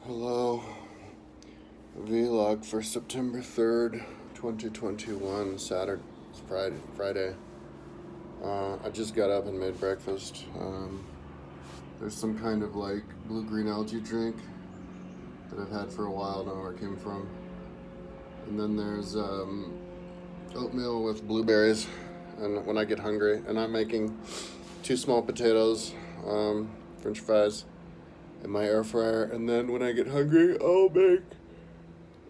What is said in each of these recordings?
Hello, vlog for September 3rd, 2021, Saturday, it's Friday. I just got up and made breakfast. There's some kind of like blue-green algae drink that I've had for a while, I don't know where it came from. And then there's oatmeal with blueberries, and when I get hungry, and I'm making two small potatoes, french fries, in my air fryer, and then when I get hungry,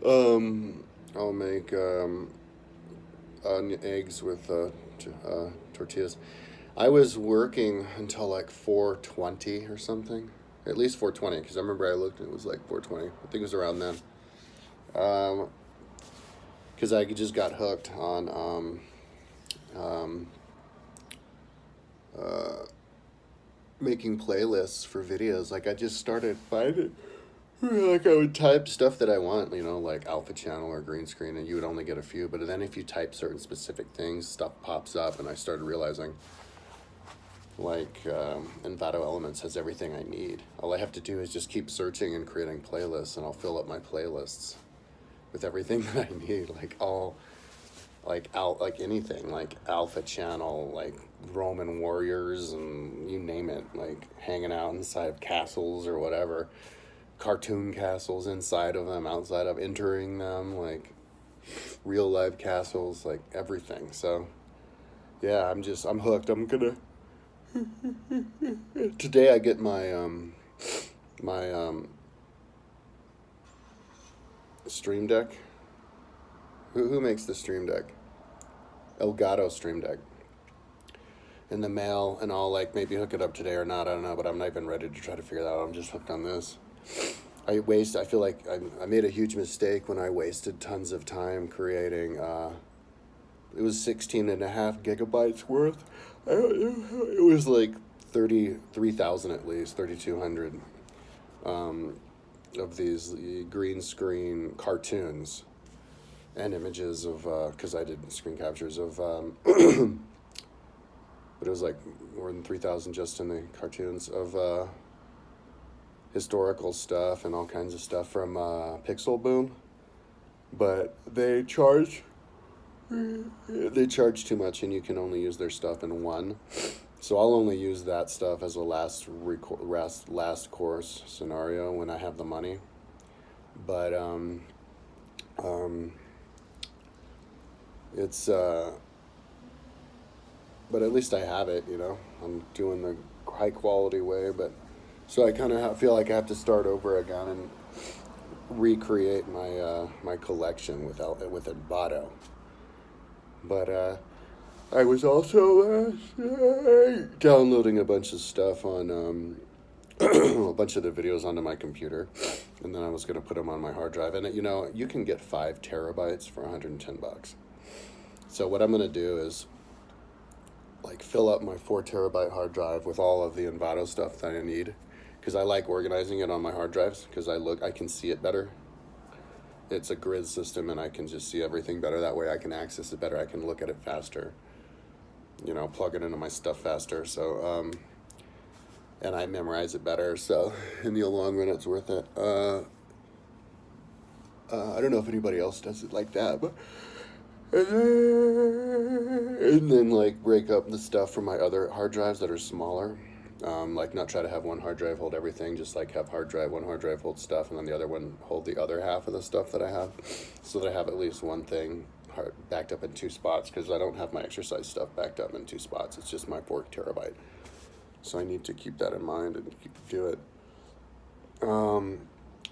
um, I'll make onion eggs with tortillas. I was working until like 4:20 or something, at least 4:20, because I remember I looked and it was like 4:20. I think it was around then. Because I just got hooked on um, uh, making playlists for videos. Like I just started finding, like I would type stuff that I want, like alpha channel or green screen, and you would only get a few. But then if you type certain specific things, stuff pops up, and I started realizing, like Envato Elements has everything I need. All I have to do is just keep searching and creating playlists, and I'll fill up my playlists with everything that I need, like anything, like alpha channel, like Roman warriors, and you name it, like hanging out inside of castles or whatever, cartoon castles inside of them, outside of entering them, like real life castles, like everything. So yeah, I'm hooked. I'm gonna today I get my Stream Deck. Who makes the Stream Deck? Elgato Stream Deck in the mail, and I'll like maybe hook it up today or not. I don't know, but I'm not even ready to try to figure that out. I'm just hooked on this. I feel like I made a huge mistake when I wasted tons of time creating. It was 16.5 gigabytes worth. It was like 33,000 at least, 3,200 of these green screen cartoons and images of, because I did screen captures of, but it was like more than 3,000 just in the cartoons of historical stuff and all kinds of stuff from Pixel Boom. But they charge too much, and you can only use their stuff in one. So I'll only use that stuff as a last course scenario when I have the money. But it's but at least I have it. I'm doing the high quality way, but so I kind of feel like I have to start over again and recreate my collection with Envato. But I was also downloading a bunch of stuff on a bunch of the videos onto my computer, and then I was gonna put them on my hard drive. And you can get 5 terabytes for $110. So what I'm gonna do is like fill up my 4 terabyte hard drive with all of the Envato stuff that I need, because I like organizing it on my hard drives because I can see it better. It's a grid system, and I can just see everything better. That way I can access it better. I can look at it faster, plug it into my stuff faster. So, and I memorize it better. So in the long run, it's worth it. I don't know if anybody else does it like that, but and then like break up the stuff from my other hard drives that are smaller. Like not try to have one hard drive hold everything, just like have one hard drive hold stuff, and then the other one hold the other half of the stuff that I have, so that I have at least one thing backed up in two spots, because I don't have my exercise stuff backed up in two spots. It's just my 4 terabyte. So I need to keep that in mind and do it.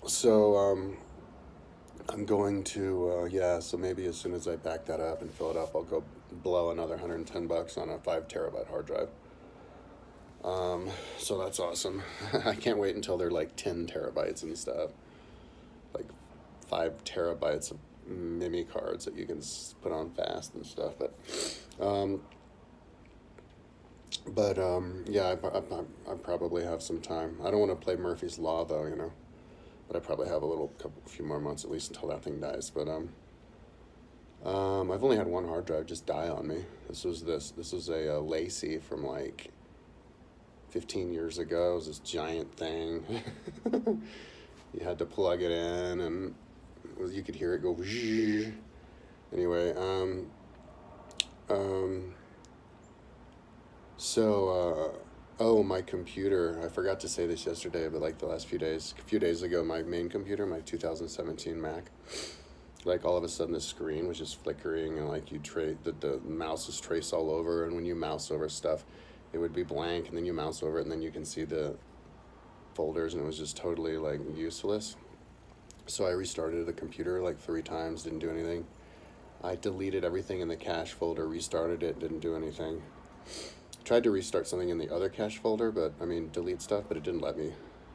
So I'm going to, so maybe as soon as I back that up and fill it up, I'll go blow another $110 on a 5 terabyte hard drive. So that's awesome. I can't wait until they're like 10 terabytes and stuff. Like 5 terabytes of mini cards that you can put on fast and stuff. Yeah, I probably have some time. I don't want to play Murphy's Law though, but I probably have a few more months at least until that thing dies. But I've only had one hard drive just die on me. This was a Lacey from like 15 years ago. It was this giant thing. You had to plug it in, and you could hear it go. Anyway, um, oh, my computer. I forgot to say this yesterday, but like the last a few days ago, my main computer, my 2017 Mac, like all of a sudden the screen was just flickering, and like the mouse was trace all over, and when you mouse over stuff, it would be blank, and then you mouse over it, and then you can see the folders, and it was just totally like useless. So I restarted the computer like 3 times, didn't do anything. I deleted everything in the cache folder, restarted it, didn't do anything. Tried to restart something in the other cache folder, delete stuff, but it didn't let me,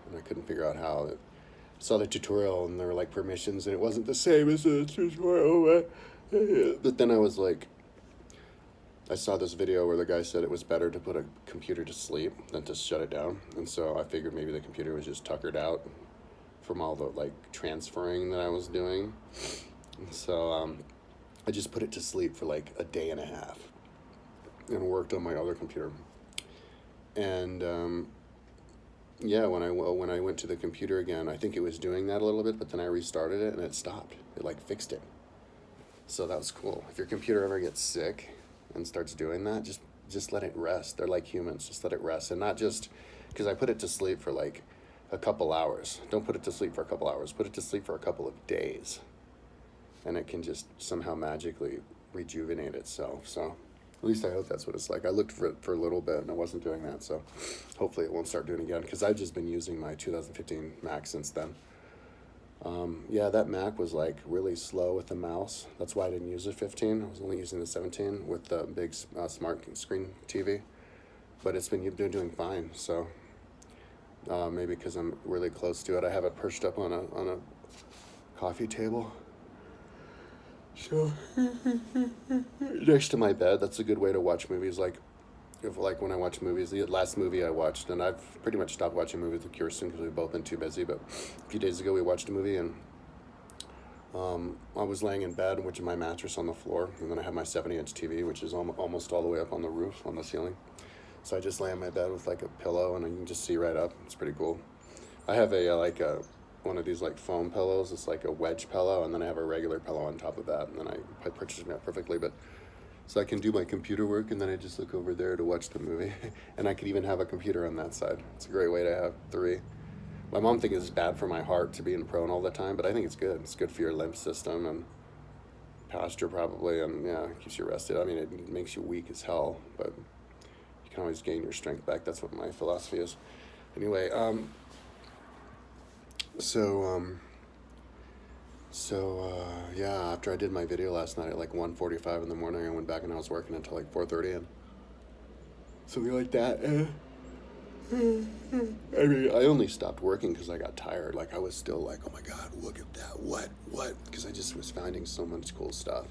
and I couldn't figure out how. I saw the tutorial, and there were like permissions, and it wasn't the same as the tutorial. But then I saw this video where the guy said it was better to put a computer to sleep than to shut it down, and so I figured maybe the computer was just tuckered out from all the like transferring that I was doing. And so I just put it to sleep for like a day and a half, and worked on my other computer. And yeah, when I went to the computer again, I think it was doing that a little bit, but then I restarted it and it stopped. It like fixed it. So that was cool. If your computer ever gets sick and starts doing that, just let it rest. They're like humans. Just let it rest, and not just because I put it to sleep for like a couple hours. Don't put it to sleep for a couple hours. Put it to sleep for a couple of days, and it can just somehow magically rejuvenate itself. So at least I hope that's what it's like. I looked for it for a little bit, and it wasn't doing that. So hopefully it won't start doing it again, because I've just been using my 2015 Mac since then. Yeah, that Mac was like really slow with the mouse. That's why I didn't use the 15. I was only using the 17 with the big smart screen TV. But it's been doing fine. So maybe because I'm really close to it. I have it perched up on a coffee table. So next to my bed. That's a good way to watch movies. Like when I watch movies, the last movie I watched, and I've pretty much stopped watching movies with Kirsten because we've both been too busy, but a few days ago we watched a movie, and I was laying in bed with my mattress on the floor, and then I have my 70-inch TV, which is almost all the way up on the roof, on the ceiling. So I just lay in my bed with like a pillow, and I can just see right up. It's pretty cool. I have one of these like foam pillows. It's like a wedge pillow, and then I have a regular pillow on top of that, and then I purchased it perfectly, but so I can do my computer work, and then I just look over there to watch the movie. And I could even have a computer on that side. It's a great way to have 3. My mom thinks it's bad for my heart to be in prone all the time, but I think it's good. It's good for your lymph system and posture probably, and yeah, it keeps you rested. I mean, it makes you weak as hell, but you can always gain your strength back. That's what my philosophy is. Anyway, yeah, after I did my video last night at like 1:45 in the morning, I went back and I was working until like 4:30 and something like that. I mean, I only stopped working because I got tired. Like, I was still like, oh my God, look at that. What? Because I just was finding so much cool stuff.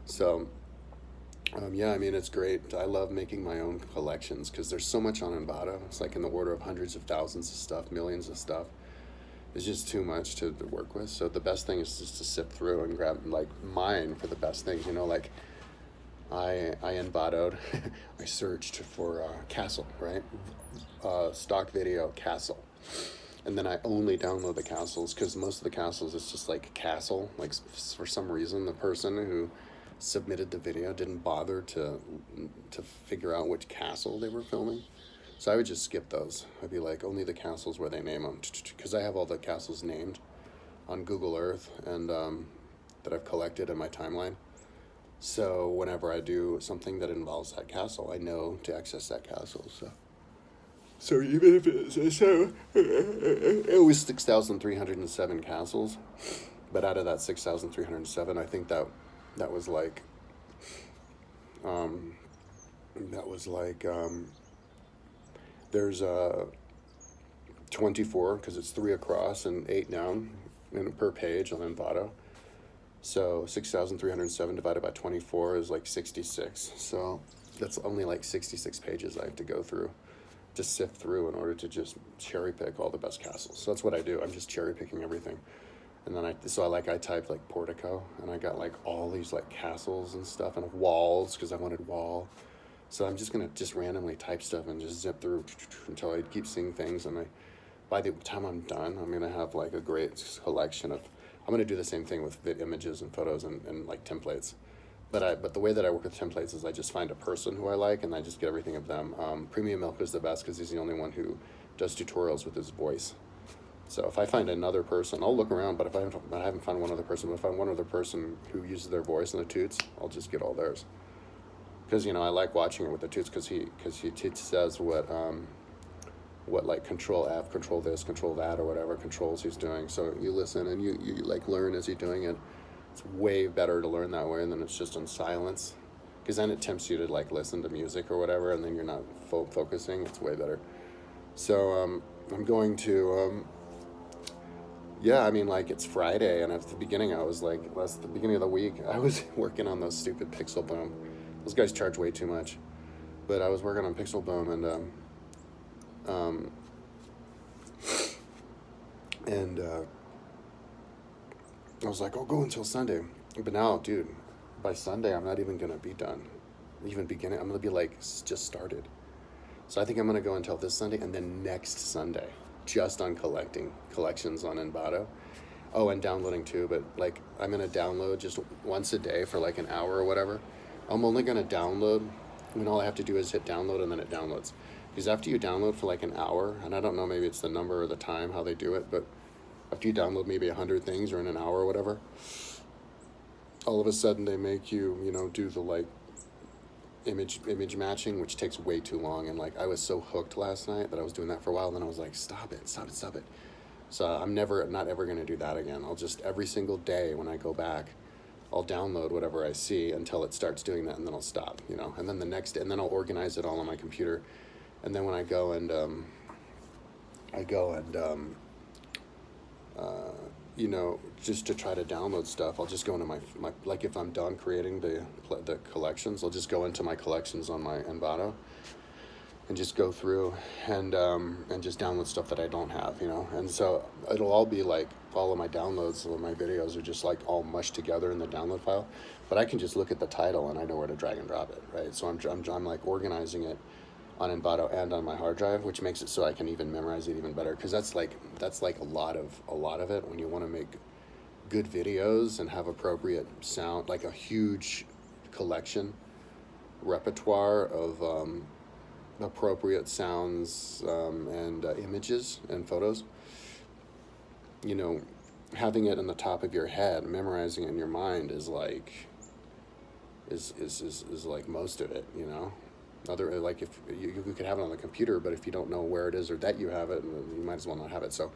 So, yeah, I mean, it's great. I love making my own collections because there's so much on Envato. It's like in the order of hundreds of thousands of stuff, millions of stuff. It's just too much to work with. So the best thing is just to sift through and grab like mine for the best things. You know, like I Envatoed, I searched for castle, right? Stock video castle. And then I only download the castles because most of the castles it's just like castle. Like for some reason the person who submitted the video didn't bother to figure out which castle they were filming. So I would just skip those. I'd be like, only the castles where they name them. Because I have all the castles named on Google Earth and that I've collected in my timeline. So whenever I do something that involves that castle, I know to access that castle. So even if it was 6,307 castles. But out of that 6,307, I think that was like... There's 24 because it's 3 across and 8 down per page on Envato. So 6,307 divided by 24 is like 66. So that's only like 66 pages I have to go through to sift through in order to just cherry pick all the best castles. So that's what I do. I'm just cherry picking everything. And then I typed like portico, and I got like all these like castles and stuff and walls because I wanted wall. So I'm just going to just randomly type stuff and just zip through until I keep seeing things, and I by the time I'm done, I'm gonna have like a great collection of. I'm gonna do the same thing with images and photos and like templates. But the way that I work with templates is I just find a person who I like and I just get everything of them. Premium Milk is the best because he's the only one who does tutorials with his voice. So if I find another person, I'll look around. But if I haven't found one other person, but if I find one other person who uses their voice and the toots, I'll just get all theirs. Because I like watching it with the toots because he says what like control F, control this, control that, or whatever controls he's doing. So you listen and you like learn as he's doing it. It's way better to learn that way than it's just in silence, because then it tempts you to like listen to music or whatever, and then you're not focusing. It's way better. So I'm going to yeah, I mean, like, it's Friday, and at the beginning I was like, that's the beginning of the week, I was working on those stupid Pixel Boom. Those guys charge way too much, but I was working on Pixel Boom, and I was like, I'll go until Sunday. But now, dude, by Sunday, I'm not even going to be done. Even beginning, I'm going to be like, just started. So I think I'm going to go until this Sunday and then next Sunday, just on collections on Envato. Oh, and downloading too, but like, I'm going to download just once a day for like an hour or whatever. I'm only going to download when all I have to do is hit download and then it downloads. Because after you download for like an hour, and I don't know, maybe it's the number or the time, how they do it, but after you download maybe 100 things or in an hour or whatever, all of a sudden they make you, do the like image matching, which takes way too long. And like, I was so hooked last night that I was doing that for a while. And then I was like, stop it. So I'm not ever going to do that again. I'll just, every single day when I go back, I'll download whatever I see until it starts doing that, and then I'll stop, and then the next, and then I'll organize it all on my computer. And then when I go and, just to try to download stuff, I'll just go into my like, if I'm done creating the collections, I'll just go into my collections on my Envato and just go through and just download stuff that I don't have, and so it'll all be like, all of my downloads of my videos are just like all mushed together in the download file, but I can just look at the title and I know where to drag and drop it, right? So I'm like organizing it on Envato and on my hard drive, which makes it so I can even memorize it even better, because that's like a lot of it when you want to make good videos and have appropriate sound, like a huge collection repertoire of appropriate sounds and images and photos. Having it in the top of your head, memorizing it in your mind is like like most of it. Other, like, if you could have it on the computer, but if you don't know where it is or that you have it, you might as well not have it. So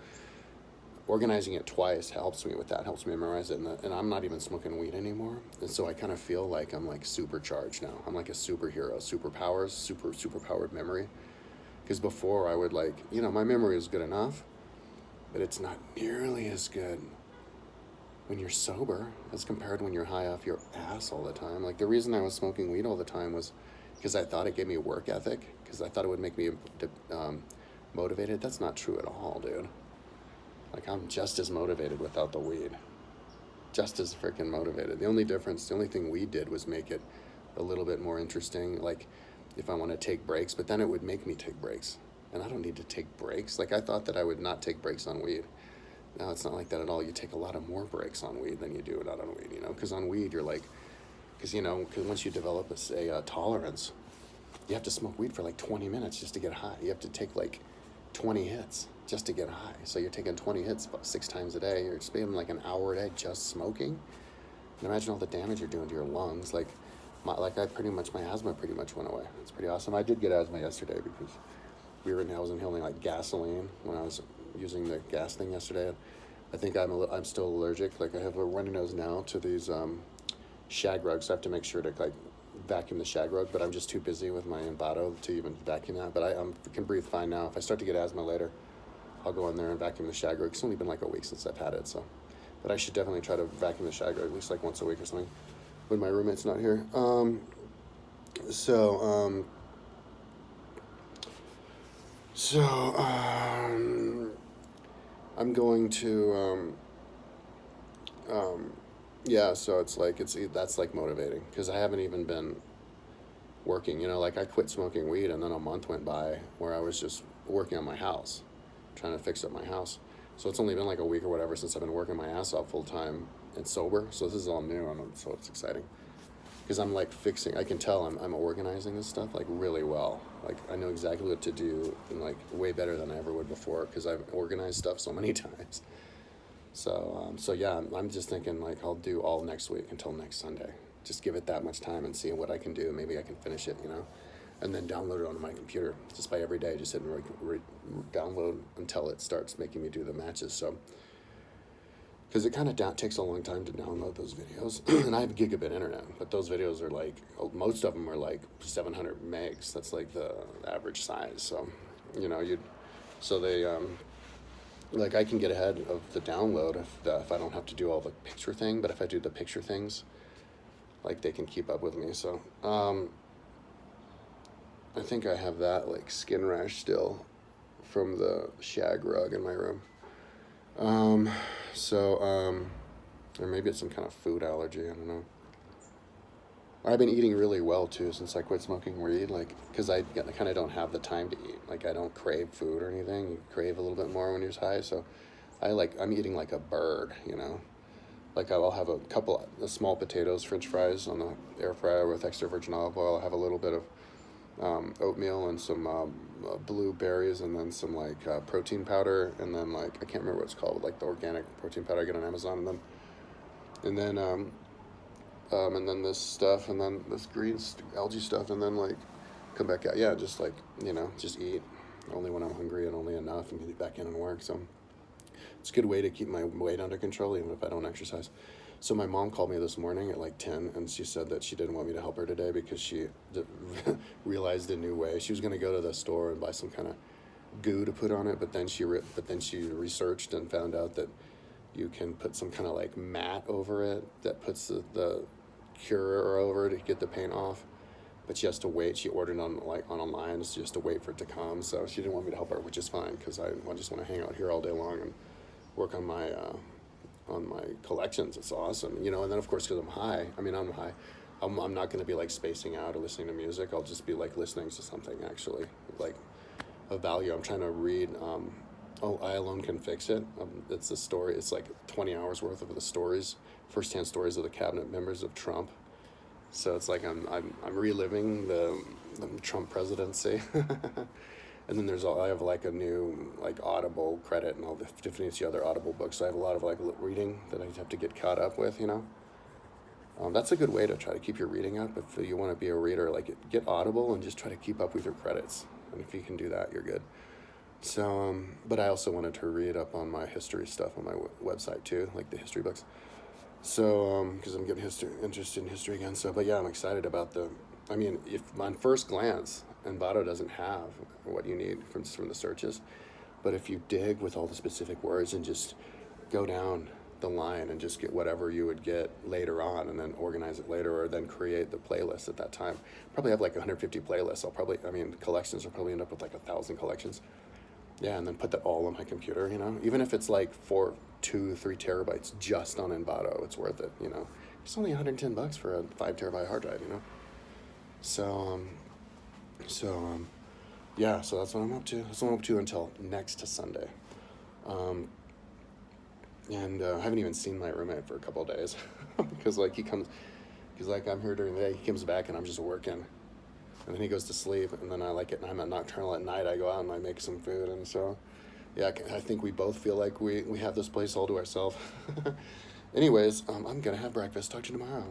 organizing it twice helps me with that, helps me memorize it. And I'm not even smoking weed anymore, and so I kind of feel like I'm like supercharged now. I'm like a superhero, superpowers, superpowered memory. Because before I would like, my memory is good enough, but it's not nearly as good when you're sober as compared to when you're high off your ass all the time. Like, the reason I was smoking weed all the time was because I thought it gave me a work ethic, because I thought it would make me motivated. That's not true at all, dude. Like, I'm just as motivated without the weed. Just as freaking motivated. The only thing weed did was make it a little bit more interesting, like, if I want to take breaks, but then it would make me take breaks. And I don't need to take breaks. Like, I thought that I would not take breaks on weed. No, it's not like that at all. You take a lot of more breaks on weed than you do not on weed, because on weed you're like, because once you develop a tolerance, you have to smoke weed for like 20 minutes just to get high. You have to take like 20 hits just to get high. So you're taking 20 hits about 6 times a day. You're spending like an hour a day just smoking. And imagine all the damage you're doing to your lungs. Like, my asthma pretty much went away. It's pretty awesome. I did get asthma yesterday because I was inhaling like gasoline when I was using the gas thing yesterday. I think I'm still allergic. Like, I have a runny nose now to these shag rugs. So I have to make sure to like vacuum the shag rug, but I'm just too busy with my Envato to even vacuum that. But I can breathe fine now. If I start to get asthma later, I'll go in there and vacuum the shag rug. It's only been like a week since I've had it, so. But I should definitely try to vacuum the shag rug at least like once a week or something when my roommate's not here. I'm going to so it's like that's like motivating, because I haven't even been working. Like, I quit smoking weed and then a month went by where I was just working on my house, trying to fix up my house. So it's only been like a week or whatever since I've been working my ass off full time and sober. So this is all new, so it's exciting. Because I'm like fixing, I can tell I'm organizing this stuff like really well. Like I know exactly what to do, and like way better than I ever would before, because I've organized stuff so many times. So yeah, I'm just thinking like I'll do all next week until next Sunday. Just give it that much time and see what I can do. Maybe I can finish it, and then download it onto my computer. Just by every day, just hit download until it starts making me do the matches. So, because it kind of takes a long time to download those videos, and I have gigabit internet, but those videos are like, most of them are like 700 megs. That's like the average size. So, so they, like I can get ahead of the download if I don't have to do all the picture thing, but if I do the picture things, like they can keep up with me. So, I think I have that like skin rash still from the shag rug in my room. Or maybe it's some kind of food allergy, I don't know. I've been eating really well too since I quit smoking weed, like, because I kind of don't have the time to eat. Like, I don't crave food or anything. You crave a little bit more when you're high, so I'm eating like a bird, Like, I'll have a couple of small potatoes, french fries on the air fryer with extra virgin olive oil. I'll have a little bit of oatmeal and some blueberries, and then some like protein powder, and then like I can't remember what it's called, like the organic protein powder I get on Amazon, and then this stuff, and then this green algae stuff, and then like come back out. Yeah, just like just eat only when I'm hungry and only enough, and get back in and work. So it's a good way to keep my weight under control, even if I don't exercise. So my mom called me this morning at like 10, and she said that she didn't want me to help her today because she realized a new way. She was going to go to the store and buy some kind of goo to put on it, but then she researched and found out that you can put some kind of like mat over it that puts the cure over to get the paint off. But she has to wait. She ordered on online, so she has to wait for it to come. So she didn't want me to help her, which is fine, because I just want to hang out here all day long and work on my collections. It's awesome, and then of course, because I'm high. I'm high. I'm not going to be like spacing out or listening to music. I'll just be like listening to something actually like of value. I'm trying to read. I Alone Can Fix It. It's a story. It's like 20 hours worth of the stories, firsthand stories of the cabinet members of Trump. So it's like I'm reliving the Trump presidency. And then I have like a new like Audible credit and all the 50 other Audible books. So I have a lot of like reading that I have to get caught up with, That's a good way to try to keep your reading up. If you want to be a reader, like get Audible and just try to keep up with your credits. And if you can do that, you're good. So, but I also wanted to read up on my history stuff on my website too, like the history books. So, because I'm getting interested in history again. So, but yeah, I'm excited about if on first glance, Envato doesn't have what you need from the searches, but if you dig with all the specific words and just go down the line and just get whatever you would get later on, and then organize it later, or then create the playlist at that time. Probably have like 150 playlists. Collections will probably end up with like 1,000 collections. Yeah, and then put that all on my computer, Even if it's like 2-3 terabytes just on Envato, it's worth it, It's only $110 for a 5 terabyte hard drive, Yeah, so that's what I'm up to. That's what I'm up to until next Sunday. And I haven't even seen my roommate for a couple of days because like I'm here during the day, he comes back and I'm just working. And then he goes to sleep, and then I'm at nocturnal at night. I go out and I make some food, and so, yeah, I think we both feel like we have this place all to ourselves. Anyways, I'm gonna have breakfast. Talk to you tomorrow.